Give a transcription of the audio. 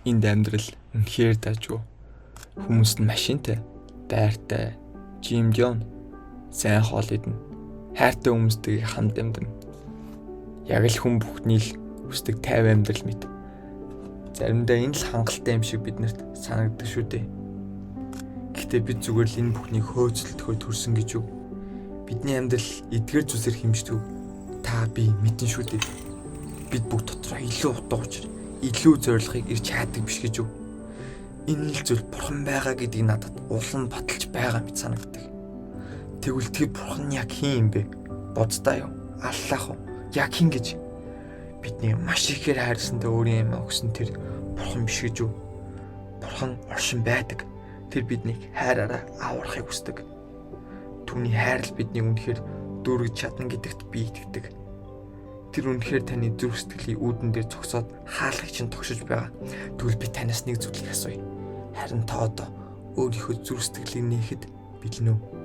Энд амьдрал үнэхээр дажгүй. Хүмүүс нь машинтай, байртай, жимжон, сайн хоол идэнэ. Хайртай хүмүүстэйгээ хамт амьдарна. Яг л хүн бүхний л хүсдэг 50 амьдрал мэт. Заримдаа энэ л хангалттай юм шиг биднэрт санагддаг шүү дээ. Гэхдээ бид зүгээр л энэ бүхнийг хөөцөлдөхөд төрсөн гэж юу? Бидний амьдрал эдгээр зүйлсээр хэмждэг. Та би мэдэн шүү дээ. Бид бүгд дотроо илүү утга учир, илүү зорилгыг ирж хаадаг биш гэж юу? Энэ л зүйл бурхан байгаа гэдгийг надад улам баталж байгаа мэт санагддаг. Тэгвэл тэр бурхан яг хин юм бэ? Боддоо юу? Аллах уу? Яг хин гэж бидний маш ихээр хайрласантай өөрийн юм өгсөн тэр бурхан биш гэж юу? Бурхан оршин байдаг. Тэр биднийг хайраараа аврахыг хүсдэг. Түүний хайр л биднийг үнэхээр дүүргэж чадна гэдэгт би итгэдэг. Тэр үнэхээр таны зүрх сэтгэлийн үүдэн дээр зогсоод хаалгыг чинь тогшиж байгаа. Тэгвэл би танаас нэг зүйлийг асууя. Харин та одоо өөрийнхөө зүрх сэтгэлийг нээхэд билнэ үү?